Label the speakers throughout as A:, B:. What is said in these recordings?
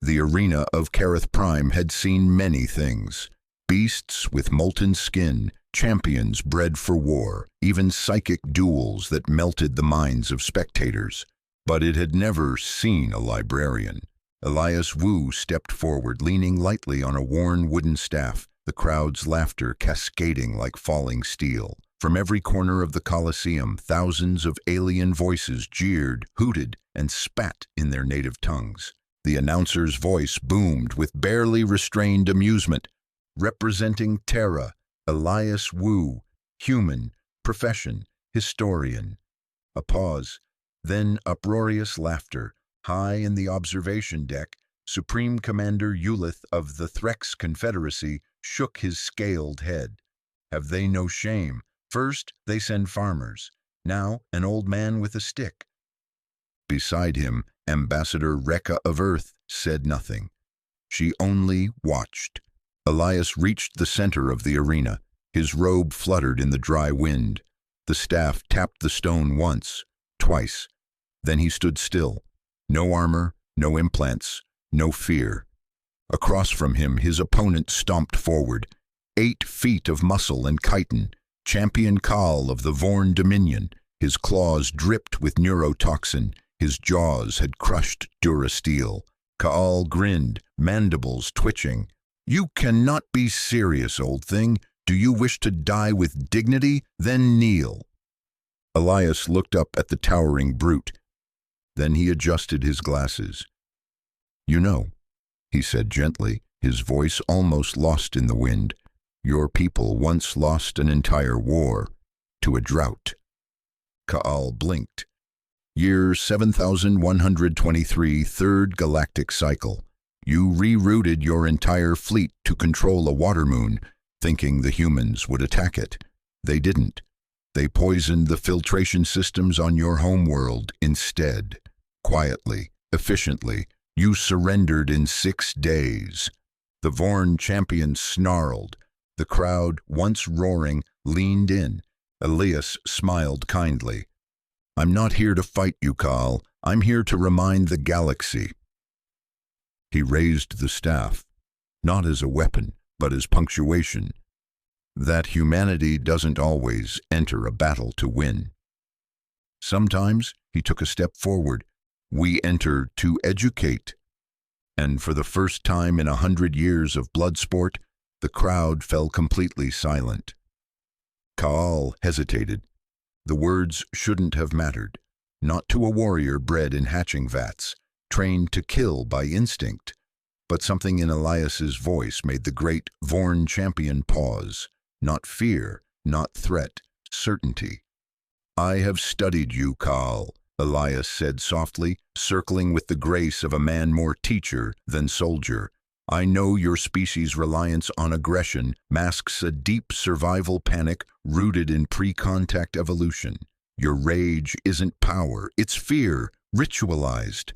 A: The arena of Kareth Prime had seen many things. Beasts with molten skin, champions bred for war, even psychic duels that melted the minds of spectators. But it had never seen a librarian. Elias Wu stepped forward, leaning lightly on a worn wooden staff, the crowd's laughter cascading like falling steel. From every corner of the Coliseum, thousands of alien voices jeered, hooted, and spat in their native tongues. The announcer's voice boomed with barely restrained amusement. Representing Terra, Elias Wu, human, profession, historian. A pause, then uproarious laughter. High in the observation deck, Supreme Commander Ulith of the Threx Confederacy shook his scaled head. Have they no shame? First, they send farmers. Now, an old man with a stick. Beside him, Ambassador Rekka of Earth said nothing. She only watched. Elias reached the center of the arena. His robe fluttered in the dry wind. The staff tapped the stone once, twice. Then he stood still. No armor, no implants, no fear. Across from him, his opponent stomped forward. 8 feet of muscle and chitin, champion Khal of the Vorn Dominion. His claws dripped with neurotoxin. His jaws had crushed durasteel. Khal grinned, mandibles twitching. You cannot be serious, old thing. Do you wish to die with dignity? Then kneel. Elias looked up at the towering brute. Then he adjusted his glasses. You know, he said gently, his voice almost lost in the wind, your people once lost an entire war to a drought. Khal blinked. Year 7123, third galactic cycle. You rerouted your entire fleet to control a water moon, thinking the humans would attack it. They didn't. They poisoned the filtration systems on your homeworld instead. Quietly, efficiently, you surrendered in 6 days. The Vorn champion snarled. The crowd, once roaring, leaned in. Elias smiled kindly. I'm not here to fight you, Khal. I'm here to remind the galaxy. He raised the staff, not as a weapon, but as punctuation, that humanity doesn't always enter a battle to win. Sometimes, he took a step forward, we enter to educate. And for the first time in 100 years of blood sport, the crowd fell completely silent. Khal hesitated. The words shouldn't have mattered, not to a warrior bred in hatching vats, trained to kill by instinct. But something in Elias's voice made the great Vorn champion pause. Not fear, not threat, certainty. I have studied you, Khal, Elias said softly, circling with the grace of a man more teacher than soldier. I know your species' reliance on aggression masks a deep survival panic rooted in pre-contact evolution. Your rage isn't power, it's fear, ritualized.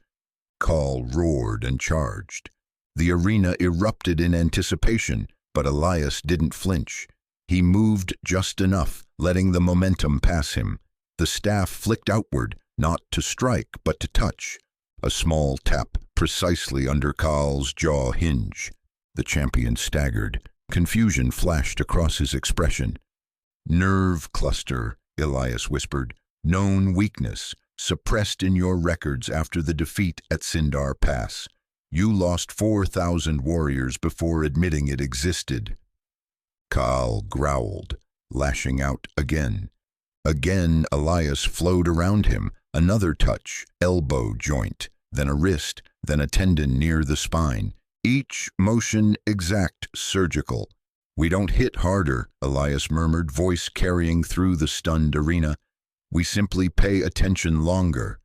A: Khal roared and charged. The arena erupted in anticipation, but Elias didn't flinch. He moved just enough, letting the momentum pass him. The staff flicked outward, not to strike, but to touch. A small tap precisely under Khal's jaw hinge. The champion staggered. Confusion flashed across his expression. Nerve cluster, Elias whispered. Known weakness, suppressed in your records after the defeat at Sindar Pass. You lost 4,000 warriors before admitting it existed. Khal growled, lashing out again. Again, Elias flowed around him. Another touch, elbow joint, then a wrist, then a tendon near the spine. Each motion exact, surgical. We don't hit harder, Elias murmured, voice carrying through the stunned arena. We simply pay attention longer.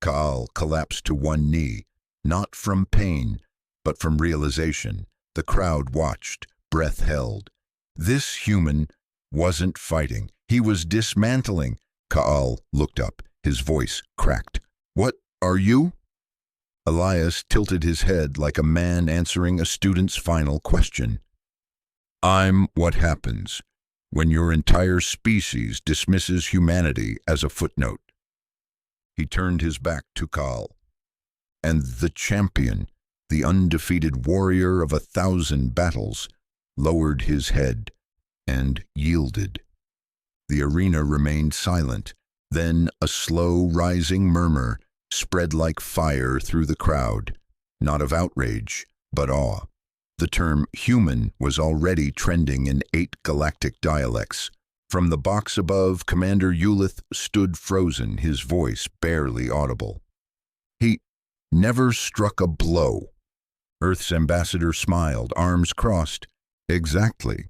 A: Khal collapsed to one knee, not from pain, but from realization. The crowd watched, breath held. This human wasn't fighting. He was dismantling. Khal looked up, his voice cracked. What are you? Elias tilted his head like a man answering a student's final question. I'm what happens when your entire species dismisses humanity as a footnote. He turned his back to Khal. And the champion, the undefeated warrior of 1,000 battles, lowered his head and yielded. The arena remained silent. Then a slow rising murmur spread like fire through the crowd, not of outrage, but awe. The term human was already trending in 8 galactic dialects. From the box above, Commander Ulith stood frozen, his voice barely audible. He never struck a blow. Earth's ambassador smiled, arms crossed. Exactly.